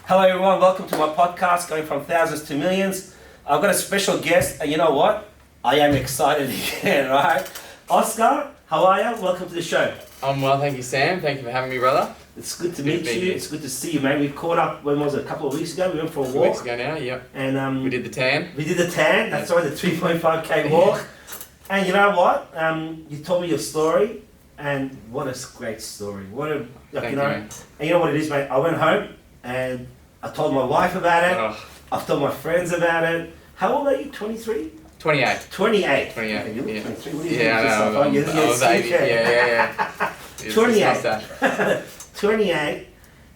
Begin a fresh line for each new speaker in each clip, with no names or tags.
Hello everyone, welcome to my podcast going from thousands to millions. I've got a special guest and you know what? I am excited again, right? Oscar, how are you? Welcome to the show.
I'm well, thank you Sam. Thank you for having me, brother.
It's good to meet you. It's good to see you, mate. We caught up, when was it, a couple of weeks ago? We went for a walk.
2 weeks ago now, yep.
And
we did the tan.
We did the tan, that's right, the 3.5k walk. And you know what? You told me your story and what a great story. What a,
Thank
you know,
you.
and you know what it is, mate? I went home and I told my wife about it.
Oh,
I've told my friends about it. How old are you? 23?
28.
28.
28,
Okay, you look
yeah.
23. What are you
Yeah, I know. I was 80. Yeah. It's
28.
nice.
28.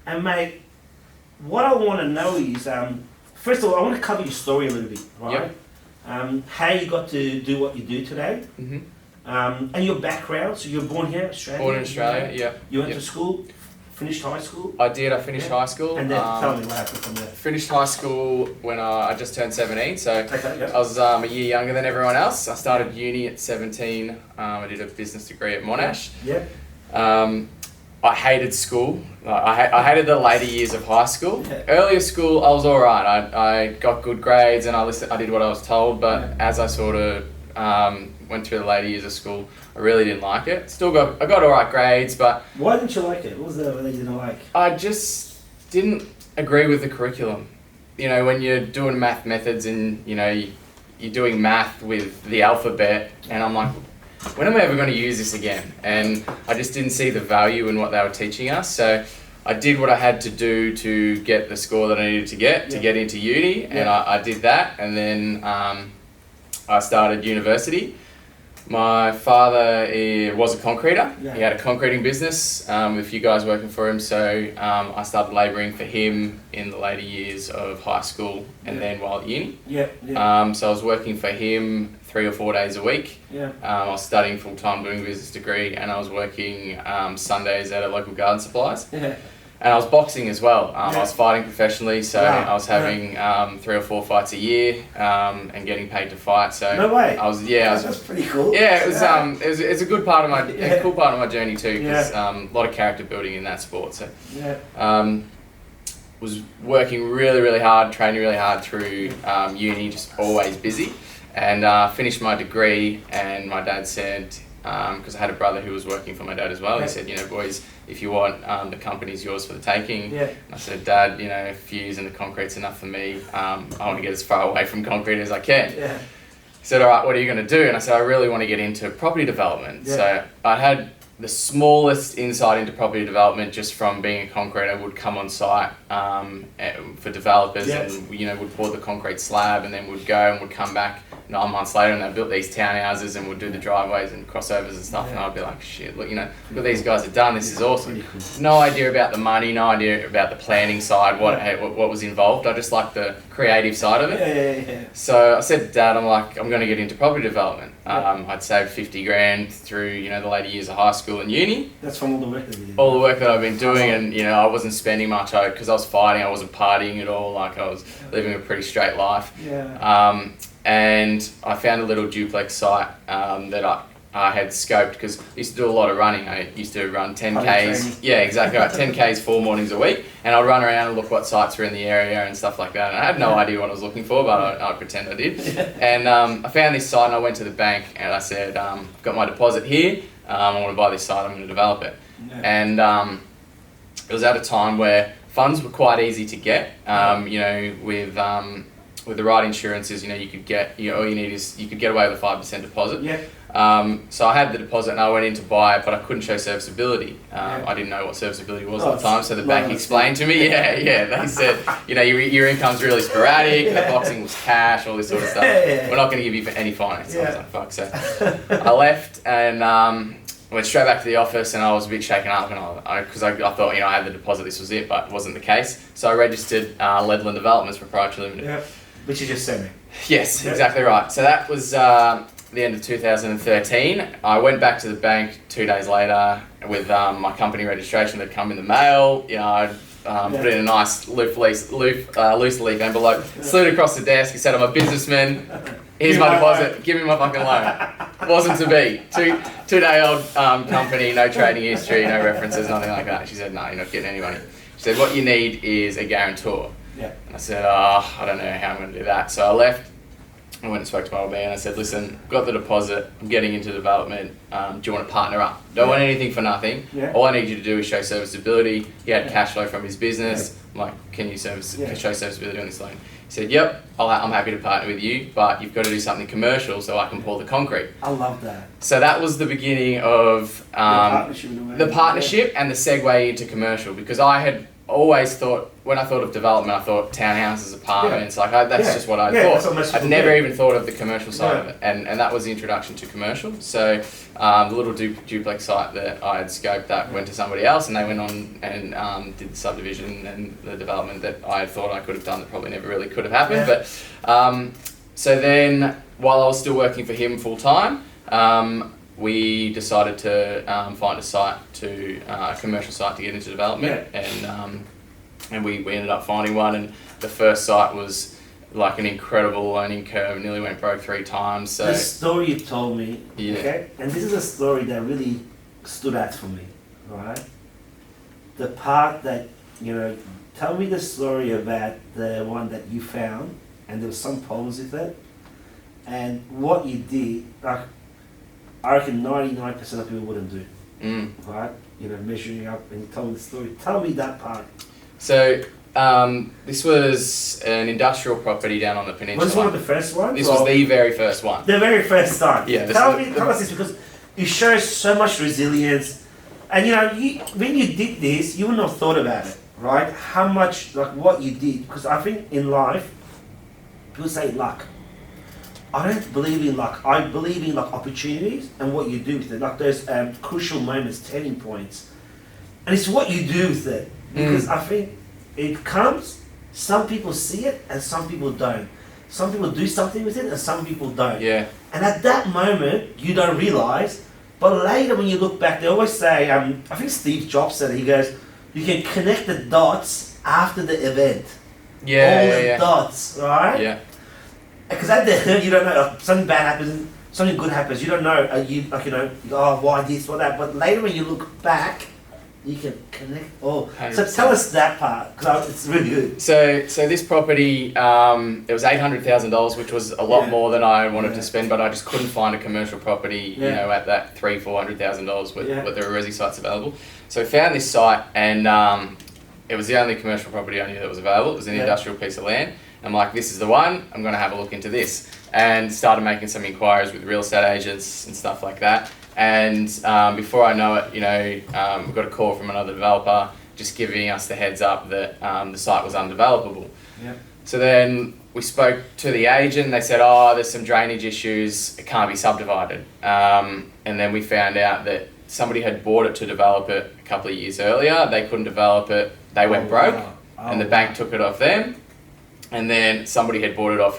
And mate, what I want to know is, first of all, I want to cover your story a little bit, right?
Yep.
How you got to do what you do today,
Mm-hmm.
and your background. So you were born here, Australia?
Born in Australia, yeah.
You went
Yep.
to school, finished high school?
I did. I finished
Yeah.
high school.
And then tell me what happened from there.
Finished high school when I just turned 17, so
Okay, yeah.
I was a year younger than everyone else. I started uni at 17. I did a business degree at Monash.
Yeah.
I hated school. I hated the later years of high school.
Yeah.
Earlier school, I was all right. I got good grades and I did what I was told. But
Yeah.
as I sort of went through the later years of school, I really didn't like it. I got all right grades, but
Why didn't you like it? What was it that you didn't like?
I just didn't agree with the curriculum. You know, when you're doing math methods and you're doing math with the alphabet, and I'm like, when am I ever going to use this again? And I just didn't see the value in what they were teaching us. So I did what I had to do to get the score that I needed to get into uni, and I did that. And then I started university. My father was a concreter.
Yeah.
He had a concreting business with a few guys working for him. So I started labouring for him in the later years of high school and then while at uni.
Yeah, yeah,
So I was working for him 3 or 4 days a week.
yeah.
I was studying full time, doing a business degree, and I was working Sundays at a local garden supplies.
Yeah.
And I was boxing as well. I
Yeah.
was fighting professionally, so
Wow.
I was having 3 or 4 fights a year and getting paid to fight. So
No way. That's pretty cool.
Yeah, it's a good part of my
Yeah.
a cool part of my journey too, because
Yeah.
a lot of character building in that sport. So
Yeah.
was working really hard, training really hard through uni, just always busy, and finished my degree. And my dad said, because I had a brother who was working for my dad as well,
Yeah.
he said, boys, if you want, the company's yours for the taking.
Yeah.
And I said, Dad, a few years in the concrete's enough for me. I want to get as far away from concrete as I can.
Yeah.
He said, all right, what are you going to do? And I said, I really want to get into property development.
Yeah.
So I had the smallest insight into property development just from being a concreter. Would come on site for developers
Yeah.
and, would pour the concrete slab and then would go and would come back 9 months later and they built these townhouses and would do the driveways and crossovers and stuff. And
Yeah.
I'd be like, shit, look what these guys have done. This is awesome.
Pretty cool.
No idea about the money, no idea about the planning side, what was involved. I just like the creative side of it.
Yeah.
So I said to Dad, I'm going to get into property development.
Yeah.
I'd saved 50 grand through, the later years of high school and uni.
That's from all the work that you did.
All the work that I've been doing, and, I wasn't spending much because I was fighting, I wasn't partying at all, like I was living a pretty straight life.
Yeah.
And I found a little duplex site that I had scoped, because I used to do a lot of running. I used to run 10Ks. Yeah, exactly right. 10Ks 4 mornings a week. And I'd run around and look what sites were in the area and stuff like that. And I had no idea what I was looking for, but I pretend I did. And I found this site and I went to the bank and I said, got my deposit here. I want to buy this site. I'm going to develop it.
Yeah.
And it was at a time where funds were quite easy to get. With the right insurances, you could get, all you need is, you could get away with a 5% deposit.
Yeah.
So I had the deposit and I went in to buy it, but I couldn't show serviceability.
Yeah.
I didn't know what serviceability was
Oh,
at the time, so the bank
it's-
explained to me, they said, your income's really sporadic, the boxing was cash, all this sort of stuff.
Yeah.
We're not going to give you any finance. I was
Yeah.
like, fuck. So I left and went straight back to the office, and I was a bit shaken up, and because I thought, I had the deposit, this was it, but it wasn't the case. So I registered Ledlin Developments Proprietary Limited.
Yeah. Which you just sent me.
Yes,
Yeah.
exactly right. So that was the end of 2013. I went back to the bank 2 days later with my company registration that come in the mail. I put it in a nice loose leaf envelope, slid it across the desk. He said, I'm a businessman. Here's my deposit. Give me my fucking loan. Wasn't to be. Two-day-old company, no trading history, no references, nothing like that. She said, no, you're not getting any money. She said, what you need is a guarantor.
Yeah.
And I said, I don't know how I'm going to do that. So I left. I went and spoke to my old man. I said, listen, got the deposit. I'm getting into development. Do you want to partner up? Don't want anything for nothing.
Yeah.
All I need you to do is show serviceability. He had cash flow from his business. I'm like, can you show serviceability on this loan? He said, yep, I'm happy to partner with you, but you've got to do something commercial so I can pour the concrete.
I love that.
So that was the beginning of the partnership and the segue into commercial, because I had always thought, when I thought of development, I thought townhouses, apartments, that's just what I thought. I'd never even thought of the commercial side of it, and that was the introduction to commercial. So the little duplex site that I had scoped that went to somebody else, and they went on and did the subdivision and the development that I thought I could have done that probably never really could have happened. But so then, while I was still working for him full time, we decided to find a commercial site to get into development, and we ended up finding one, and the first site was like an incredible learning curve. Nearly went broke 3 times. So
the story you told me, okay, and this is a story that really stood out for me, right? The part that, tell me the story about the one that you found, and there was some problems with it, and what you did. Like, I reckon 99% of people wouldn't do, right? Measuring up, and tell me the story. Tell me that part.
So this was an industrial property down on the peninsula.
Was this one of the first ones?
This was the very first one.
The very first time.
Yeah.
Tell us this, because it shows so much resilience, and when you did this, you wouldn't have thought about it, right? How much, like what you did, because I think in life, people say luck. I don't believe in luck. I believe in like opportunities and what you do with it, like those crucial moments, turning points, and it's what you do with it. Because I think it comes. Some people see it and some people don't. Some people do something with it and some people don't.
Yeah.
And at that moment, you don't realize. But later, when you look back, they always say, I think Steve Jobs said it. He goes, "You can connect the dots after the event." All the dots, right?
Yeah.
Because at the end, you don't know, like, something bad happens, something good happens. You don't know, you go, why this, why that. But later, when you look back, you can connect all. 100%. So tell us that part, because it's really good.
So this property, it was $800,000, which was a lot more than I wanted to spend, but I just couldn't find a commercial property, at that $300,000-$400,000 with there were resi sites available. So we found this site, and it was the only commercial property I knew that was available. It was an industrial piece of land. I'm like, this is the one, I'm going to have a look into this. And started making some inquiries with real estate agents and stuff like that. And before I know it, we got a call from another developer just giving us the heads up that the site was undevelopable.
Yep.
So then we spoke to the agent, they said, there's some drainage issues, it can't be subdivided. And then we found out that somebody had bought it to develop it a couple of years earlier, they couldn't develop it, they went broke, and the bank took it off them. And then somebody had bought it off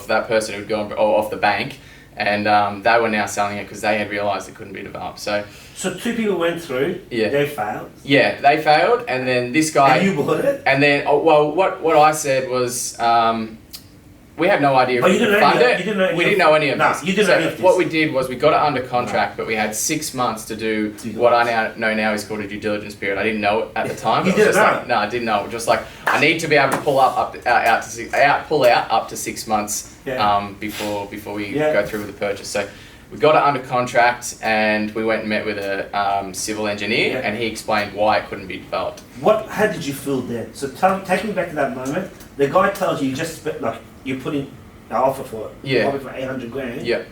that person who'd gone off the bank, and they were now selling it because they had realised it couldn't be developed. So
2 people went through. Yeah. They failed.
Yeah, they failed, and then this guy.
And you bought it.
And then, what I said was, we had no idea if we could fund it. We didn't know any of this.
You didn't know any of this.
What we did was we got it under contract, but we had 6 months to do what I know now is called a due diligence period. I didn't know it at the time.
You didn't know?
No, I didn't know. Just like, I need to be able to pull out up to 6 months before we go through with the purchase. So we got it under contract, and we went and met with a civil engineer, and he explained why it couldn't be developed.
How did you feel then? So take me back to that moment. The guy tells you just you put in an offer for it. Probably for $800,000.
Yeah.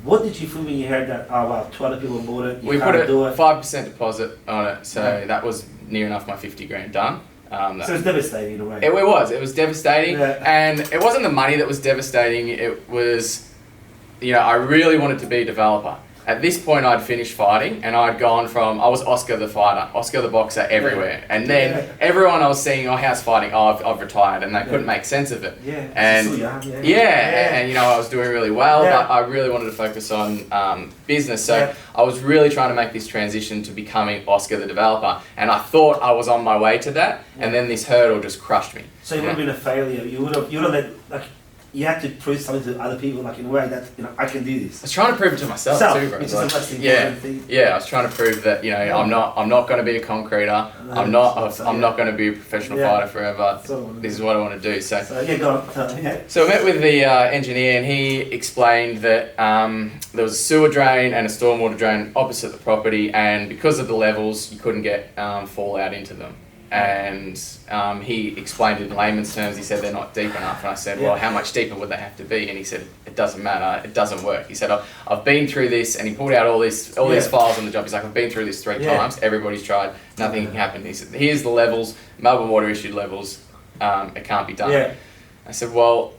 What did you feel when you heard that? 2 other people bought it.
We put a 5% deposit on it, so that was near enough my $50,000 done.
So it was devastating in a way.
It was devastating, and it wasn't the money that was devastating. It was, I really wanted to be a developer. At this point, I'd finished fighting, and I was Oscar the fighter, Oscar the boxer everywhere. And then everyone I was seeing, how's fighting? I've retired, and they couldn't make sense of it. And I was doing really well, but I really wanted to focus on business. So I was really trying to make this transition to becoming Oscar the developer, and I thought I was on my way to that, and then this hurdle just crushed me.
So you would have been a failure. You would have let you have to prove something to other people, like in a way that I can do
I
this.
was trying to prove it to myself too, bro.
Which is
Like,
the most
yeah,
important thing.
yeah. I was trying to prove that I'm not going to be a concreter. I'm not going to be a professional fighter forever. This is what I want to do. So
yeah, go on. Yeah.
So I met with the engineer, and he explained that there was a sewer drain and a stormwater drain opposite the property, and because of the levels, you couldn't get fallout into them. And he explained it in layman's terms. He said they're not deep enough, and I said, well, how much deeper would they have to be? And he said, it doesn't matter, it doesn't work. He said, I've been through this, and he pulled out all these files on the job. He's like, I've been through this 3 times, everybody's tried, nothing can happen. He said, here's the levels, Melbourne Water issued levels, it can't be done.
Yeah.
I said, well,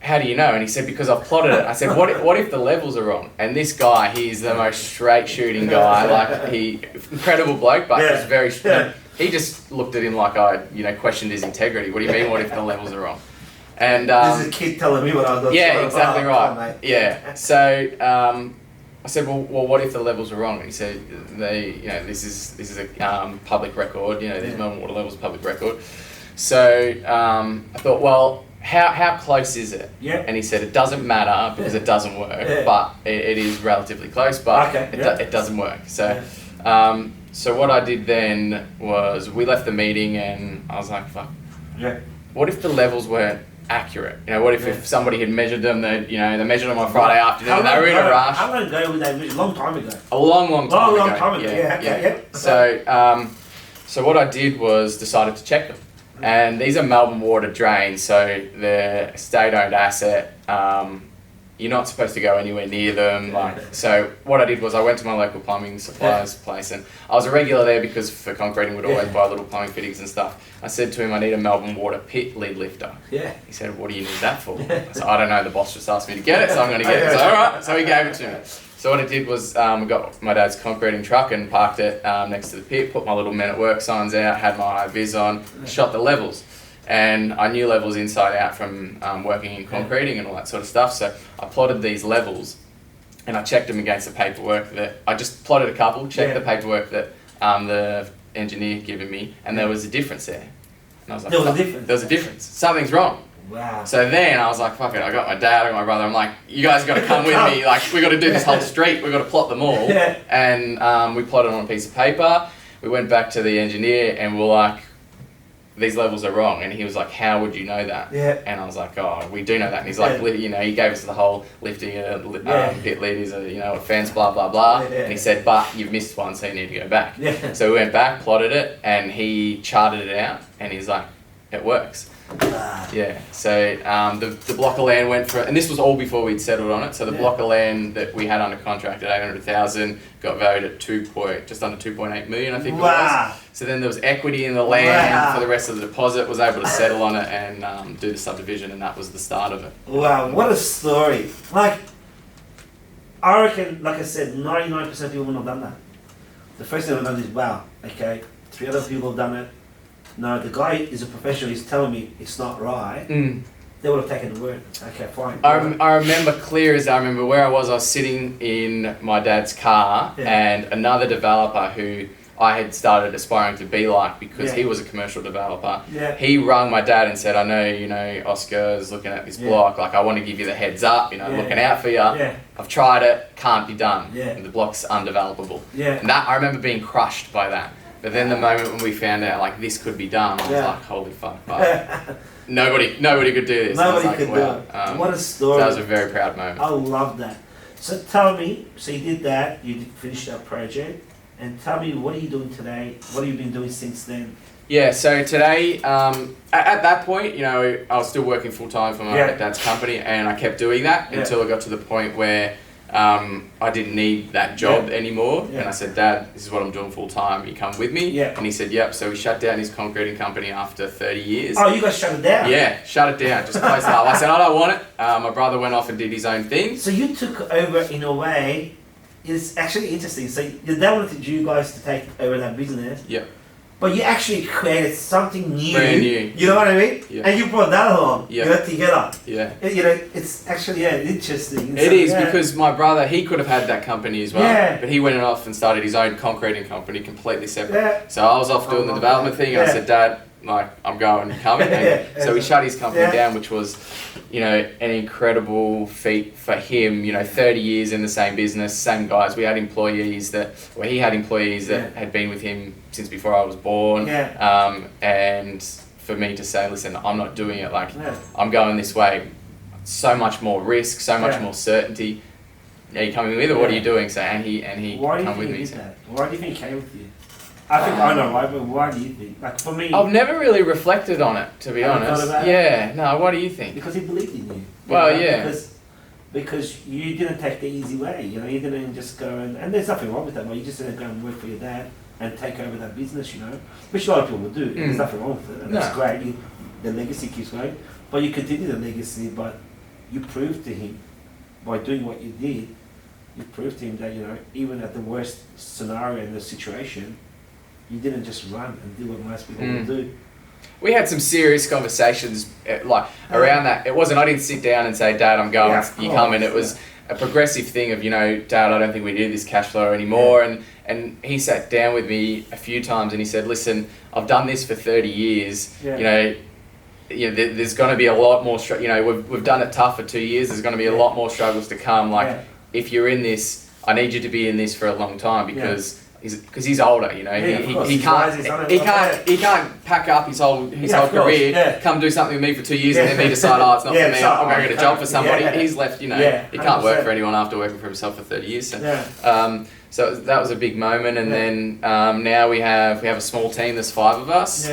how do you know? And he said, because I've plotted it. I said, what if the levels are wrong? And this guy, he's the most straight shooting guy, like incredible bloke, but just very straight. He just looked at him like I, questioned his integrity. What do you mean? What if the levels are wrong? And
this is a kid telling me what I was.
Yeah, exactly right. Yeah. So I said, well, what if the levels are wrong? And he said, this is a public record. These Melbourne Water levels are public record. So I thought, well, how close is it?
Yeah.
And he said, it doesn't matter because it doesn't work, but it is relatively close, but it doesn't work. So. So what I did then was we left the meeting, and I was like, fuck.
Yeah.
What if the levels weren't accurate? What if somebody had measured them, they measured them on Friday afternoon, they were in a rush.
How long ago was that? A long time ago.
A long time ago.
Long time ago. Yeah.
So what I did was decided to check them. And these are Melbourne Water drains, so they're a state-owned asset. You're not supposed to go anywhere near them. So what I did was I went to my local plumbing supplier's place, and I was a regular there because for concreting we'd always buy little plumbing fittings and stuff. I said to him, I need a Melbourne Water pit lid lifter.
Yeah.
He said, what do you need that for? I said, I don't know, the boss just asked me to get it, so I'm going to get it. So alright, so he gave it to me. So what I did was we got my dad's concreting truck and parked it next to the pit, put my little men at work signs out, had my high vis on, shot the levels. And I knew levels inside out from working in concreting and all that sort of stuff. So I plotted these levels, and I checked them against the paperwork that I just plotted a couple, checked the paperwork that the engineer had given me, and there was a difference there. And I was like,
there was a difference.
There was a difference. Something's wrong.
Wow.
So then I was like, fuck it. I got my dad, I got my brother. I'm like, you guys got to come with me. Like, we got to do this whole street. We got to plot them all.
Yeah.
And we plotted on a piece of paper. We went back to the engineer, and we're like, these levels are wrong. And he was like, how would you know that?
Yeah.
And I was like, oh, we do know that. And he's like, he gave us the whole lifting pit lid is a fence, blah, blah, blah.
Yeah.
And he said, but you've missed one, so you need to go back.
Yeah.
So we went back, plotted it, and he charted it out, and he's like, it works. Yeah, so the block of land went for, and this was all before we'd settled on it, so the block of land that we had under contract at 800,000 got valued at just under 2.8 million, I think it was. So then there was equity in the land for the rest of the deposit, was able to settle on it and do the subdivision, and that was the start of it.
Wow, what a story. Like, I reckon, like I said, 99% of people wouldn't have done that. The first thing I've done is, wow, okay, 3 other people have done it. No, the guy is a professional, he's telling me it's not right. They would have taken the word. Okay, fine.
I remember clear as I remember where I was sitting in my dad's car, and another developer who I had started aspiring to be like because he was a commercial developer. He rang my dad and said, I know, Oscar is looking at this block, like I want to give you the heads up, looking out for you. I've tried it, can't be done. The block's undevelopable. And that, I remember being crushed by that. But then the moment when we found out like this could be done, I was like, holy fuck, nobody could do this.
Nobody
could
do it. What a story.
So that was a very proud moment.
I love that. So tell me, so you did that, you finished that project, and tell me, what are you doing today? What have you been doing since then?
Yeah, so today, at that point, I was still working full time for my dad's company, and I kept doing that until I got to the point where I didn't need that job anymore, and I said, Dad, this is what I'm doing full time, you come with me? And he said, yep. So we shut down his concreting company after 30 years.
Oh, you guys shut it down?
Yeah, shut it down, just close it up. I said, I don't want it. My brother went off and did his own thing.
So you took over in a way, it's actually interesting. So your dad wanted you guys to take over that business.
Yep.
But you actually created something new.
Brand new.
You know what I mean?
Yeah.
And you brought that along.
Yeah.
Together.
Yeah.
It's actually interesting.
It is because my brother, he could have had that company as well.
Yeah.
But he went off and started his own concreting company completely separate.
Yeah.
So I was off doing the development thing, and I said, Dad, like, I'm going, you coming? And so he shut his company down, which was, you know, an incredible feat for him. You know, 30 years in the same business, same guys. He had employees that had been with him since before I was born. And for me to say, listen, I'm not doing it, like, I'm going this way. So much more risk, so much more certainty. Are you coming with, or what are you doing? So and he
why
come with
do you
me.
think that? Why do you think he came with you? I think I know why, but why do you think? Like for me,
I've never really reflected on it, to be honest. Yeah, no. What do you think?
Because he believed in you.
Well, yeah.
Because you didn't take the easy way. You know, you didn't just go and there's nothing wrong with that. But you just didn't go and work for your dad and take over that business. You know, which a lot of people do. There's nothing wrong with it. And that's great. The legacy keeps going, but you continue the legacy. But you proved to him by doing what you did. You proved to him that, you know, even at the worst scenario in the situation, you didn't just run and do what most people would do.
We had some serious conversations around that. It wasn't, I didn't sit down and say, Dad, I'm going, you come in. It was a progressive thing of, you know, Dad, I don't think we need this cash flow anymore. And he sat down with me a few times and he said, listen, I've done this for 30 years, you know, there's going to be a lot more, you know, we've done it tough for 2 years. There's going to be a lot more struggles to come. Like, if you're in this, I need you to be in this for a long time because he's older. You know, he can't pack up his whole career, come do something with me for 2 years, and then me decide, oh, it's not for me. I'm going to get a job for somebody. He's left. You know, he can't work for anyone after working for himself for 30 years. So, so that was a big moment. And then now we have a small team. There's 5 of us.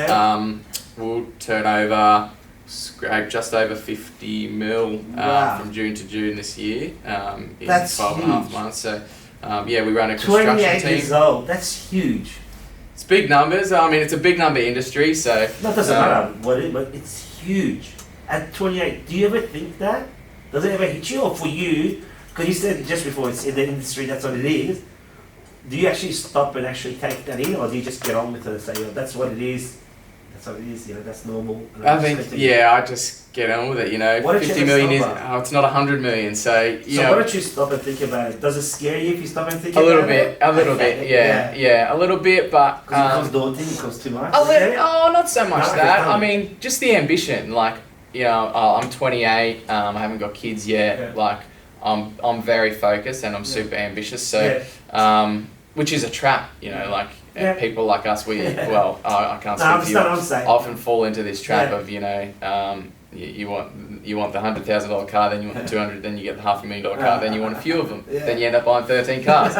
We'll turn over, scrape just over 50 mil from June to June this year in
That's
12.5 months. So we run a construction
28
team.
years old. That's huge.
It's big numbers. I mean, it's a big number industry. So
That doesn't matter what it is, but it's huge. At 28, do you ever think that? Does it ever hit you, or for you? Because you said just before it's in the industry, that's what it is. Do you actually stop and actually take that in, or do you just get on with it and say, that's what it is? So it is, you know, that's normal.
I think, I just get on with it, you know. 50 million is, it's not 100 million, so, you know.
Why don't you stop and think about it? Does it scare you if you stop and think
about it? A little bit, but...
Because it becomes daunting, it becomes too much?
Not so much that. I mean, just the ambition, like, you know, I'm 28, I haven't got kids yet, like, I'm very focused and I'm super ambitious, so, which is a trap, you know, like, people like us, I can't speak to you, often fall into this trap of, you know, you want the $100,000 car, then you want the 200, then you get the $500,000 car, then you want a few of them, then you end up buying 13 cars.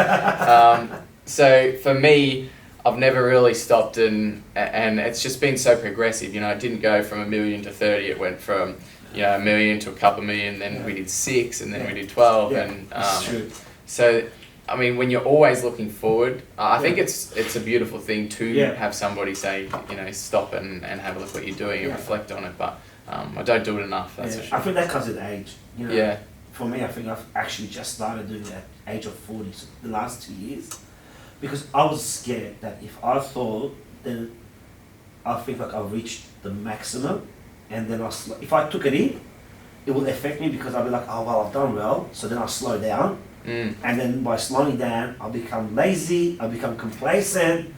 So for me, I've never really stopped, and it's just been so progressive. You know, it didn't go from $1 million to 30. It went from, you know, $1 million to a couple million, then we did 6, and then we did 12, and so. I mean, when you're always looking forward, I think it's a beautiful thing to have somebody say, you know, stop and have a look what you're doing and reflect on it. But I don't do it enough. That's for sure.
I think that comes with age. You know, for me, I think I've actually just started doing it at the age of 40, so the last 2 years, because I was scared that if I thought, then I think like I've reached the maximum, and then if I took it in, it will affect me because I'll be like, oh well, I've done well, so then I'll slow down. And then by slowing down, I'll become lazy, I'll become complacent,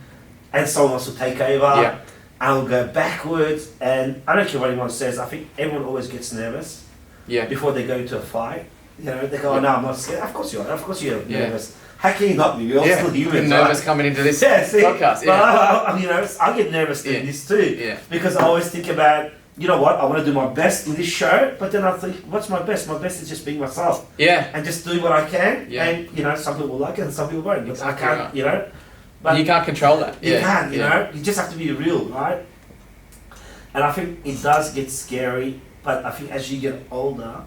and someone else will take over. I'll go backwards, and I don't care what anyone says. I think everyone always gets nervous before they go into a fight. You know, they go, oh no, I'm not scared. Of course you are. Of course you're nervous. How can you not be? We're all still humans.
You're nervous coming into this podcast.
But you know, I get nervous doing this too. Because I always think about, you know what, I want to do my best in this show, but then I think, what's my best? My best is just being myself. And just doing what I can. And, you know, some people will like it and some people won't. Exactly. I can't, you know. But
you can't control that.
You can't, you know. You just have to be real, right? And I think it does get scary, but I think as you get older,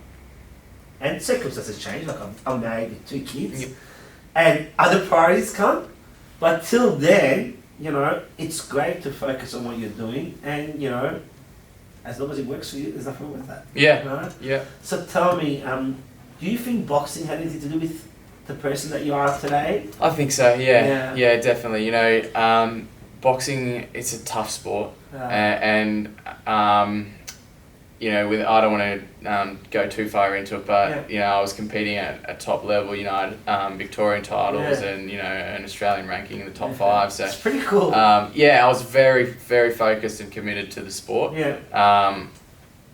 and circumstances change, like I'm married with 2 kids, and other priorities come, but till then, you know, it's great to focus on what you're doing, and, you know, as long as it works for you, there's nothing wrong with that. Right? So tell me, do you think boxing had anything to do with the person that you are today?
I think so, yeah, definitely. You know, boxing, it's a tough sport, and you know, I don't want to go too far into it, but you know, I was competing at a top level. You know, I had Victorian titles and you know, an Australian ranking in the top 5. So
it's pretty cool.
I was very, very focused and committed to the sport.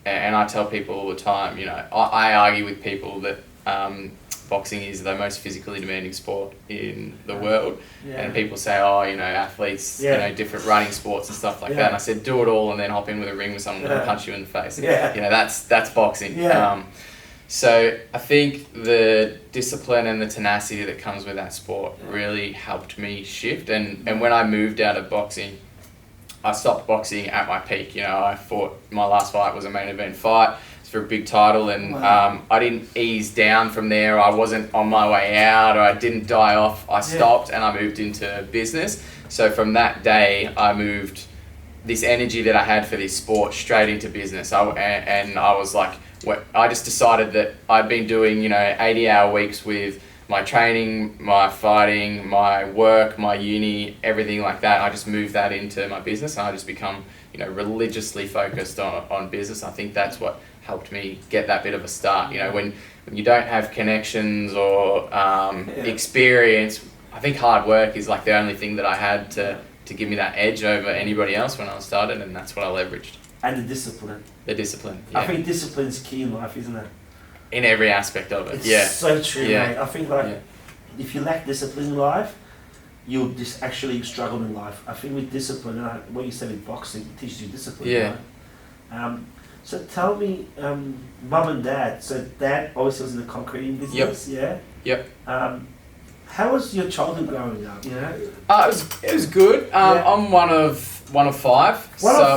And I tell people all the time, you know, I argue with people that boxing is the most physically demanding sport in the world. And people say, oh, you know, athletes, you know, different running sports and stuff like that. And I said, do it all and then hop in with a ring with someone and punch you in the face. You know, that's boxing. So I think the discipline and the tenacity that comes with that sport really helped me shift. And when I moved out of boxing, I stopped boxing at my peak. You know, I fought, my last fight was a main event fight. It's for a big title, and I didn't ease down from there. I wasn't on my way out, or I didn't die off. I stopped and I moved into business. So from that day, I moved this energy that I had for this sport straight into business. And I was like, I just decided that I'd been doing, you know, 80-hour weeks with my training, my fighting, my work, my uni, everything like that. I just moved that into my business, and I just become, you know, religiously focused on business. I think that's what helped me get that bit of a start. You know, when you don't have connections or experience, I think hard work is like the only thing that I had to give me that edge over anybody else when I started, and that's what I leveraged.
And the discipline.
The discipline.
I think discipline is key in life, isn't it?
In every aspect of it.
It's so true, mate. I think if you lack discipline in life, you'll just actually struggle in life. I think with discipline, what you said with boxing, it teaches you discipline. Right? So tell me, mum and dad. So dad obviously was in the concreting business. How was your childhood growing up? You know,
it was good. I'm one of 5.
One of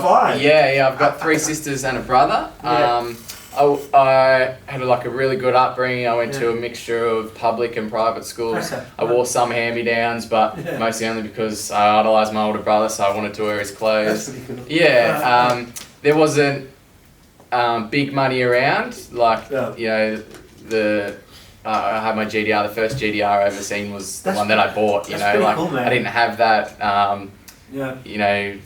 5.
Yeah. I've got 3 sisters and a brother. I had like a really good upbringing. I went to a mixture of public and private schools. I wore some hand-me-downs, but mostly only because I idolised my older brother, so I wanted to wear his clothes.
That's pretty cool.
There wasn't big money around. Like, you know, I had my GDR. The first GDR I ever seen was the one that I bought. You know, like cool, I didn't have that. You know.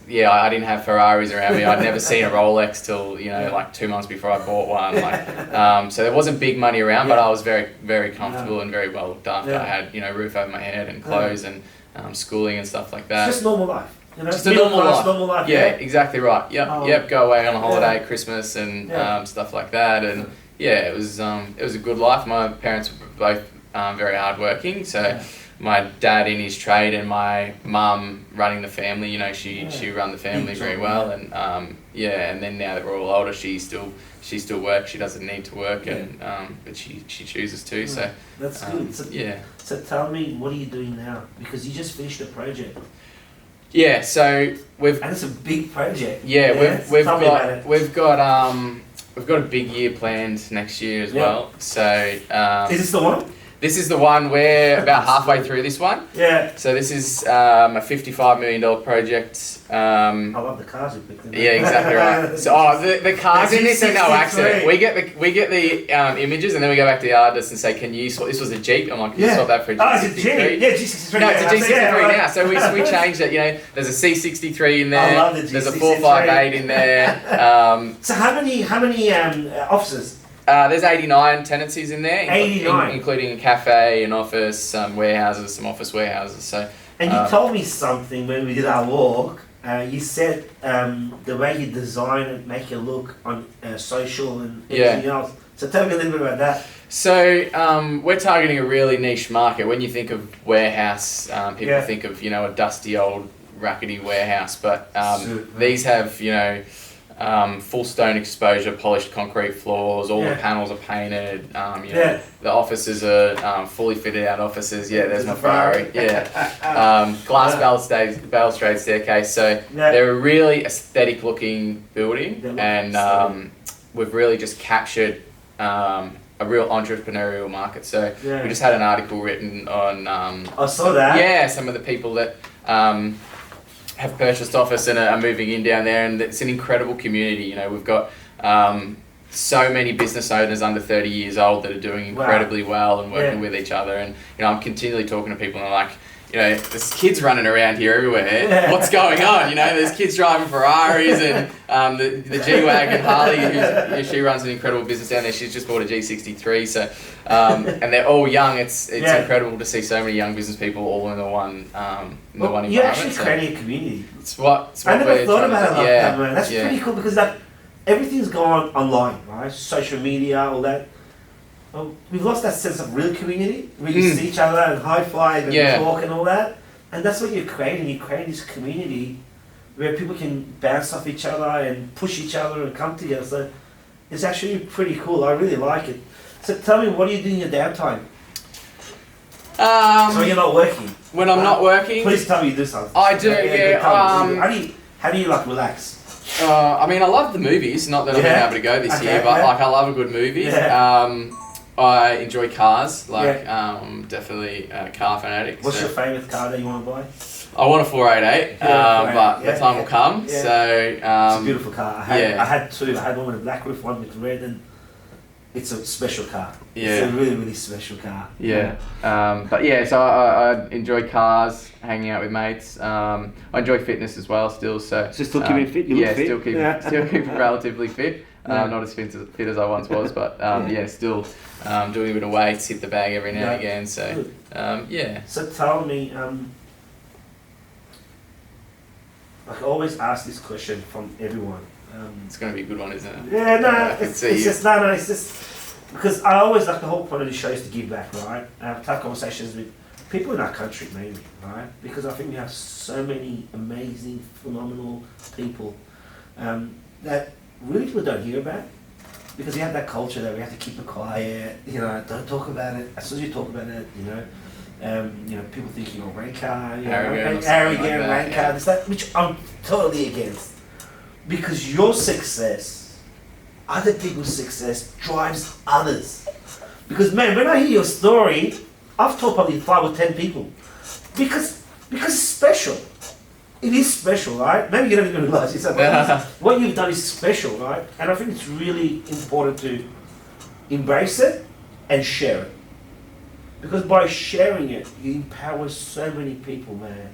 Yeah, I didn't have Ferraris around me. I'd never seen a Rolex till, you know, like 2 months before I bought one. Like, so there wasn't big money around, but I was very, very comfortable and very well looked after. I had, you know, roof over my head and clothes and schooling and stuff like that.
It's just normal life. You know?
Just a normal life.
Yeah,
exactly right. Yep. Go away on a holiday, Christmas and stuff like that. And it was a good life. My parents were both very hardworking, so. My dad in his trade and my mum running the family, you know, she run the family very well, and and then now that we're all older, she still works. She doesn't need to work, and but she chooses to. So
that's good. So tell me, what are you doing now? Because you just finished a project.
Yeah, so and
it's a big project.
Yeah, we've got a big year planned next year as well. So
is this the one?
This is the one. We're about halfway through this one.
Yeah.
So this is a $55 million project.
I love the cars you picked.
Yeah, exactly right. So the cars in this are no accident. We get the images and then we go back to the artist and say, can you swap? This was a Jeep. I'm like, can you swap that for a G63?
Oh, it's a Jeep. Yeah, G63.
No, it's a G63 now. So we changed it. You know, there's a C63 in there.
I love the G63.
There's a 458 in there.
So how many offices?
There's 89 tenancies in there,
89,
including a cafe, an office, some warehouses, some office warehouses. So,
and you told me something when we did our walk. You said the way you design it, make it look on social and everything else. So tell me a little bit about that.
So we're targeting a really niche market. When you think of warehouse, people think of, you know, a dusty old rackety warehouse, but these have, you know, full stone exposure, polished concrete floors, all the panels are painted, you know, the offices are fully fitted out offices. Yeah, there's my Ferrari. Glass balustrade staircase. So they're a really aesthetic looking building, and we've really just captured a real entrepreneurial market. So we just had an article written on
I saw that.
Yeah, some of the people that have purchased office and are moving in down there, and it's an incredible community. You know, we've got so many business owners under 30 years old that are doing incredibly well and working with each other. And you know, I'm continually talking to people and I'm like, you know, there's kids running around here everywhere.
Yeah.
What's going on? You know, there's kids driving Ferraris and the G-Wagon Harley, she runs an incredible business down there. She's just bought a G63. So, and they're all young. It's incredible to see so many young business people all in the one one environment.
You're actually creating a community.
It's what
I never thought about it like
yeah,
that, man. That's pretty cool because that everything's gone online, right? Social media, all that. Well, we've lost that sense of real community where you see each other and high five and talk and all that. And that's what you're creating. You're creating this community where people can bounce off each other and push each other and come together. So it's actually pretty cool. I really like it. So tell me, what do you do in your downtime? So you're not working?
When I'm not working?
Please tell me you do something.
I do,
How do you like relax?
I mean, I love the movies. Not that I've been able to go this year, but like I love a good movie.
Yeah.
I enjoy cars. Like, definitely a car fanatic.
What's your favourite car that you want to buy?
I want a 488, but the time will come.
Yeah.
So
it's a beautiful car. I had two. I had one with a black roof, one with red, and it's a special car.
Yeah.
It's a really, really special car.
Yeah. But yeah, so I enjoy cars, hanging out with mates. I enjoy fitness as well still. So
still keeping fit? You look fit?
Still keep relatively fit. Not as fit as I once was, but still doing a bit of weights, hit the bag every now and again. So
So tell me, I always ask this question from everyone.
It's going to be a good one, isn't it?
Yeah, no, it's just because I always like the whole point of the show is to give back, right? Have conversations with people in our country mainly, right? Because I think we have so many amazing, phenomenal people that really people don't hear about, because we have that culture that we have to keep it quiet, don't talk about it. As soon as you talk about it, people think you're a ranker, arrogant, ranker, this, that, which I'm totally against. Because your success, other people's success, drives others. Because man, when I hear your story, I've told probably 5 or 10 people. Because it's special. It is special, right? Maybe you don't even realize it's what you've done is special, right? And I think it's really important to embrace it and share it. Because by sharing it, you empower so many people, man.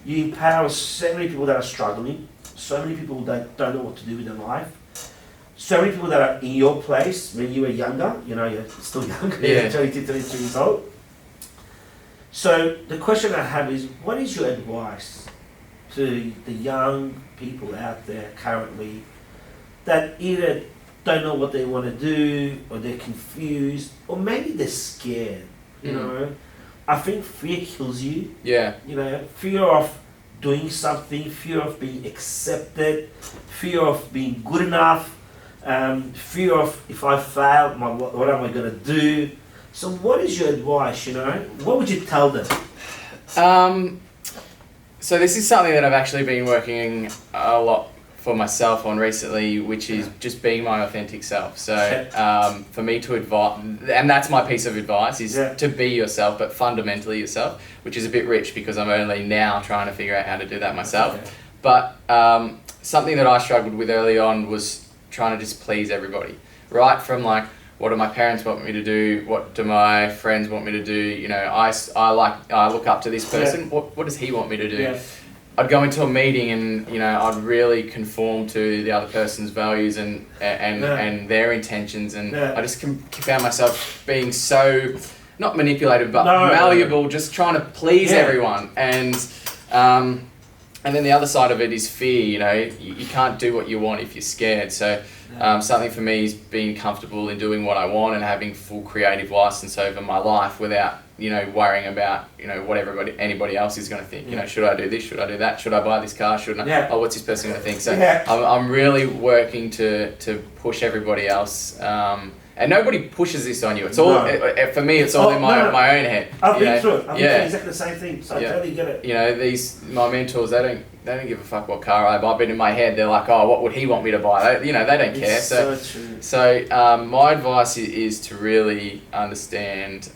You empower so many people that are struggling, so many people that don't know what to do with their life, so many people that are in your place when you were younger, you're still young, you're 22, 23 years old. So the question I have is, what is your advice to the young people out there currently that either don't know what they want to do, or they're confused, or maybe they're scared, I think fear kills you.
Yeah.
Fear of doing something, fear of being accepted, fear of being good enough, fear of if I fail, what am I going to do? So what is your advice, What would you tell them?
So this is something that I've actually been working a lot for myself on recently, which is just being my authentic self. So for me to advise, and that's my piece of advice, is to be yourself, but fundamentally yourself, which is a bit rich because I'm only now trying to figure out how to do that myself. Okay. But something that I struggled with early on was trying to just please everybody, right? From like, what do my parents want me to do? What do my friends want me to do? I look up to this person. Yeah. What does he want me to do? Yeah. I'd go into a meeting and I'd really conform to the other person's values and their intentions, and I just found myself being so not manipulated but malleable, just trying to please everyone. And then the other side of it is fear. You can't do what you want if you're scared. So something for me is being comfortable in doing what I want and having full creative license over my life without worrying about what anybody else is going to think. Should I do this? Should I do that? Should I buy this car? Shouldn't I? Oh, what's this person going to think? So I'm really working to push everybody else. And nobody pushes this on you. It's all for me. It's all in my own head.
I've been through it. I've been through exactly the same thing. So I totally get it.
My mentors, they don't give a fuck what car I buy. But in my head, they're like, oh, what would he want me to buy? They don't care.
So true.
So my advice is to really understand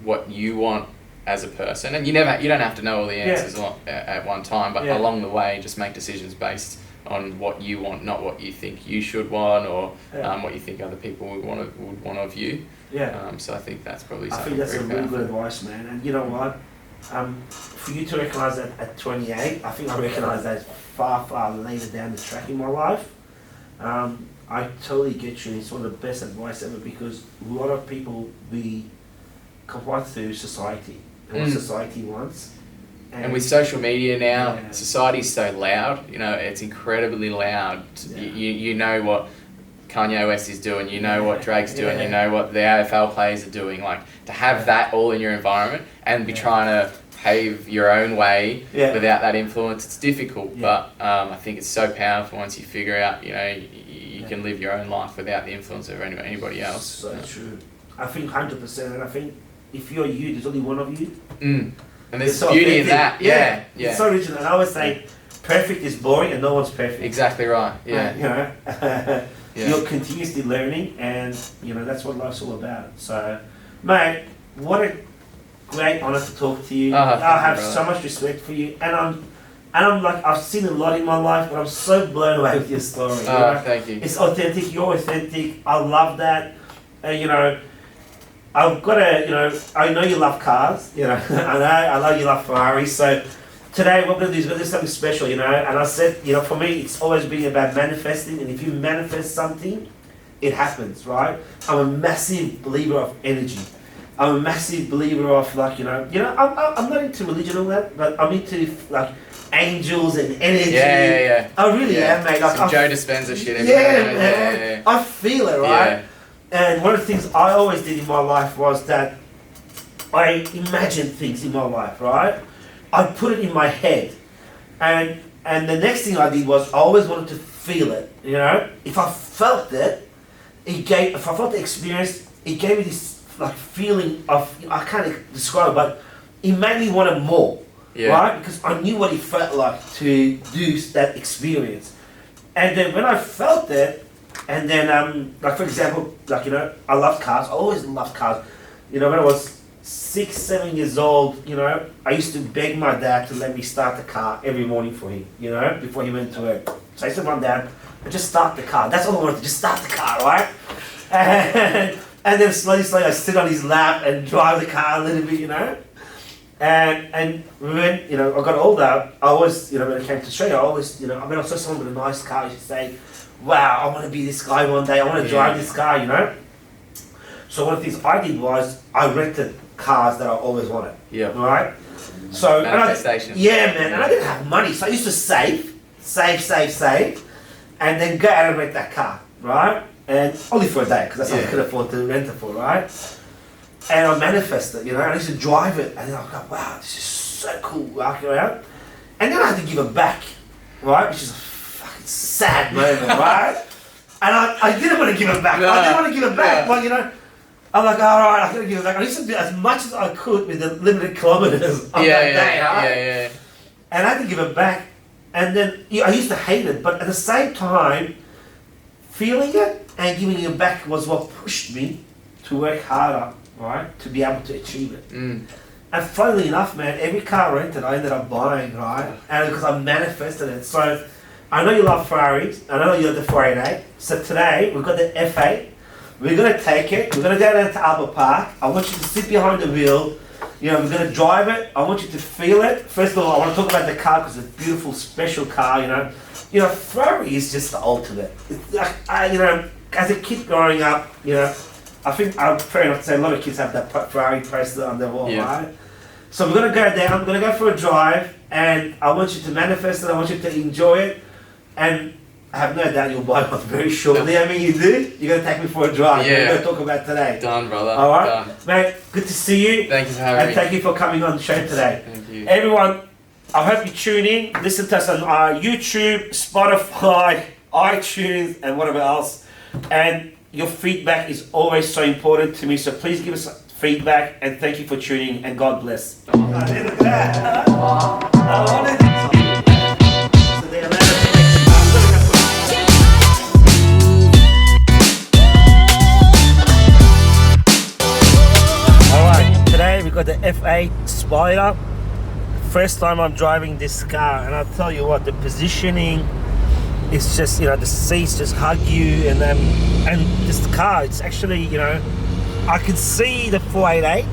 what you want as a person, and you don't have to know all the answers at one time, but along the way, just make decisions based on what you want, not what you think you should want, or what you think other people would want of you. So I think that's probably something.
I think that's a really good advice, man. And you know what? For you to recognise that at 28, I think I recognised that far later down the track in my life. I totally get you. It's one of the best advice ever, because a lot of people, we comply to society and what society wants.
And with social media now,
Yeah.
society's so loud. You know, it's incredibly loud.
Yeah.
You know what Kanye West is doing. You know what Drake's doing.
Yeah.
You know what the AFL players are doing. Like, to have that all in your environment and be trying to pave your own way without that influence, it's difficult.
Yeah.
But I think it's so powerful once you figure out, you know, you can live your own life without the influence of anybody else.
So true. I think 100%, and I think if you're you, there's only one of you.
And there's
so
beauty in
authentic.
that. Yeah.
It's so original. And I always say, perfect is boring and no one's perfect.
Exactly right. Yeah.
You know,
Yeah.
you're continuously learning, and you know that's what life's all about. So, mate, what a great honour to talk to you. I have so much respect for you, and I'm like, I've seen a lot in my life, but I'm so blown away with your story. You know?
Thank you.
It's authentic. You're authentic. I love that. You know, I've got to, you know, I know you love cars. You know, I know you love Ferraris. So today, what we're going to do is we're going to do something special. You know, and I said, you know, for me, it's always been about manifesting. And if you manifest something, it happens, right? I'm a massive believer of energy. I'm a massive believer of, like, you know, I'm not into religion and all that, but I'm into like angels and energy.
Yeah.
I really am, mate. Like,
some Joe Dispenza shit.
Man. I feel it, right?
Yeah.
And one of the things I always did in my life was that I imagined things in my life, right? I put it in my head, and the next thing I did was I always wanted to feel it. You know, if I felt it, if I felt the experience, it gave me this like feeling of, I can't describe it, but it made me want it more, right? Because I knew what it felt like to do that experience, and then when I felt it. And then, like for example, like, you know, I love cars. I always loved cars. You know, when I was 6, 7 years old, you know, I used to beg my dad to let me start the car every morning for him, you know, before he went to work. So I used to run down and just start the car. That's all I wanted to, just start the car, right? And then slowly I sit on his lap and drive the car a little bit, you know. And when, you know, I got older, I always, you know, when it came to Australia, I always, you know, I mean, I saw someone with a nice car, I used to say, wow, I want to be this guy one day, I want to drive this car, you know? So one of the things I did was, I rented cars that I always wanted, right? So,
manifestation.
Man, and I didn't have money, so I used to save, and then go out and rent that car, right? And only for a day, because that's all I could afford to rent it for, right? And I manifested, you know, and I used to drive it, and then I go, wow, this is so cool, walking around. And then I had to give it back, right? Which is a fucking sad moment, right? And I didn't want to give it back. I didn't want to give it back, but you know, I'm like, all right, I'm gonna give it back. I used to do as much as I could with the limited kilometers on that day, right? And I had to give it back. And then I used to hate it, but at the same time, feeling it and giving it back was what pushed me to work harder, right, to be able to achieve it. And funnily enough, man, every car I rented, I ended up buying, right? And because I manifested it. So I know you love Ferraris. I know you love the 488. So today we've got the F8. We're gonna take it. We're gonna go down to Albert Park. I want you to sit behind the wheel. You know, we're gonna drive it. I want you to feel it. First of all, I want to talk about the car because it's a beautiful, special car. You know, Ferrari is just the ultimate. It's like, you know, as a kid growing up, you know, I think I'm fair enough to say a lot of kids have that Ferrari bracelet on their wall, right? So we're gonna go down. We're gonna go for a drive, and I want you to manifest it. I want you to enjoy it, and I have no doubt you'll buy one very shortly. I mean, you do. You're gonna take me for a drive. We're gonna talk about today.
Done, brother.
All right,
done.
Mate. Good to see you.
Thank you for having me.
And thank you for coming on the show today.
Thank you.
Everyone, I hope you tune in. Listen to us on YouTube, Spotify, iTunes, and whatever else. And your feedback is always so important to me. So please give us feedback, and thank you for tuning. And God bless. Today we got the F8 Spider. First time I'm driving this car, and I'll tell you what, the positioning is just, you know, the seats just hug you, and this car, it's actually, you know, I can see the 488,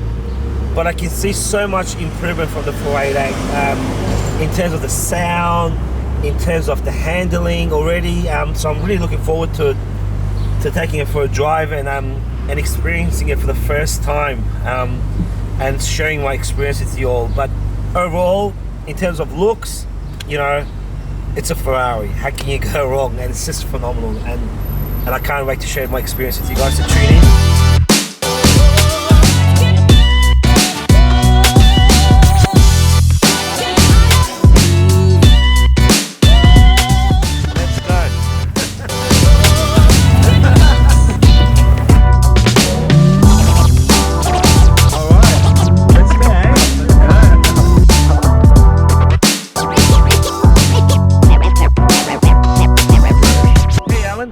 but I can see so much improvement from the 488 in terms of the sound, in terms of the handling already. So I'm really looking forward to taking it for a drive and experiencing it for the first time, and sharing my experience with you all. But overall, in terms of looks, you know, it's a Ferrari. How can you go wrong? And it's just phenomenal. And I can't wait to share my experience with you guys. So tune in.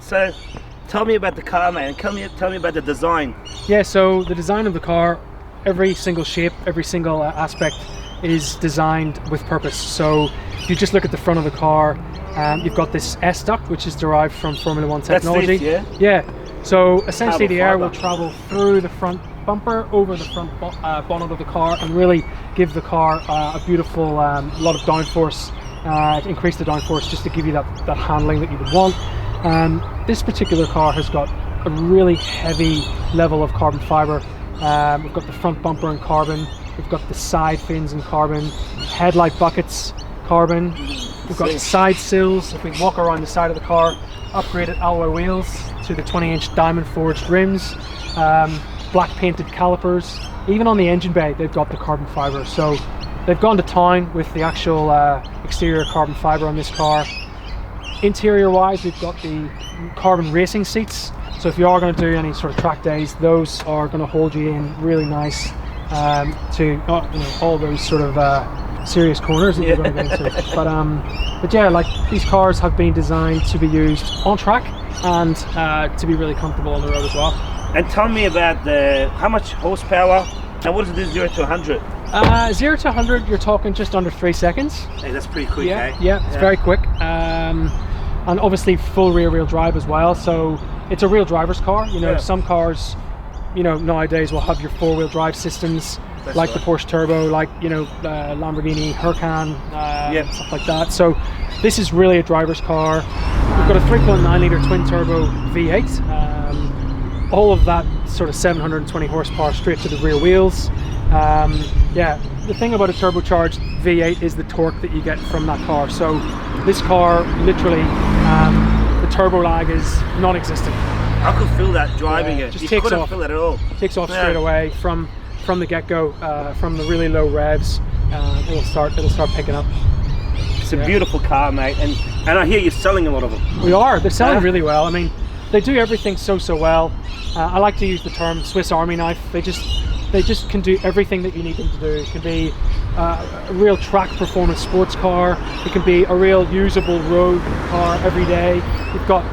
So tell me about the car, man. Tell me about the design.
Yeah, so the design of the car, every single shape, every single aspect is designed with purpose. So if you just look at the front of the car, you've got this S duct, which is derived from Formula One technology.
That's this,
yeah? Yeah. So essentially the air will
fiber.
travel through the front bumper, over the front bonnet of the car, and really give the car a beautiful lot of downforce, increase the downforce just to give you that handling that you would want. This particular car has got a really heavy level of carbon fiber. We've got the front bumper in carbon, we've got the side fins in carbon, headlight buckets carbon, we've got side sills. If we walk around the side of the car, upgraded alloy wheels to the 20-inch diamond forged rims, black painted calipers. Even on the engine bay they've got the carbon fiber, so they've gone to town with the actual exterior carbon fiber on this car. Interior wise, we've got the carbon racing seats, so if you are going to do any sort of track days, those are going to hold you in really nice to all those sort of serious corners that you're going to get into. But yeah, like, these cars have been designed to be used on track and to be really comfortable on the road as well.
And tell me about how much horsepower and what does it do 0 to 100?
0 to 100, you're talking just under 3 seconds.
Hey, that's pretty quick,
Yeah,
eh?
yeah, it's very quick. And obviously full rear-wheel drive as well, so it's a real driver's car. You know, some cars, you know, nowadays will have your 4-wheel drive systems, that's like right. The Porsche Turbo, like, you know, Lamborghini Huracan, stuff like that. So this is really a driver's car. We've got a 3.9 litre twin turbo V8. All of that sort of 720 horsepower straight to the rear wheels. Yeah, the thing about a turbocharged V8 is the torque that you get from that car. So this car, literally, the turbo lag is non-existent.
I could feel that driving it.
Just
you
takes
couldn't
off.
feel that at all.
Takes off straight away from the get-go, from the really low revs. It'll start picking up.
It's a beautiful car, mate, and I hear you're selling a lot of them.
We are. They're selling really well. I mean, they do everything so well. I like to use the term Swiss Army knife. They just can do everything that you need them to do. It can be a real track performance sports car. It can be a real usable road car every day. You've got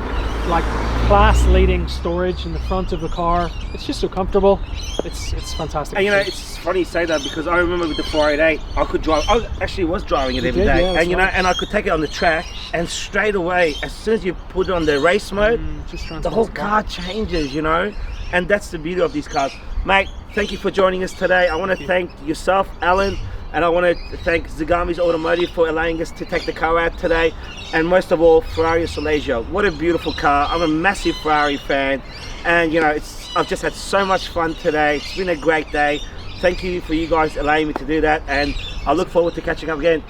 like class leading storage in the front of the car. It's just so comfortable. It's fantastic.
And you know, it's funny you say that, because I remember with the 488, I could drive. I actually was driving it every day, and you know, and I could take it on the track, and straight away, as soon as you put it on the race mode, the whole car changes. You know, and that's the beauty of these cars, mate. Thank you for joining us today. I want to thank yourself, Alan, and I want to thank Zagami's Automotive for allowing us to take the car out today, and most of all, Ferrari Silesia. What a beautiful car. I'm a massive Ferrari fan, and you know, I've just had so much fun today. It's been a great day. Thank you for you guys allowing me to do that, and I look forward to catching up again.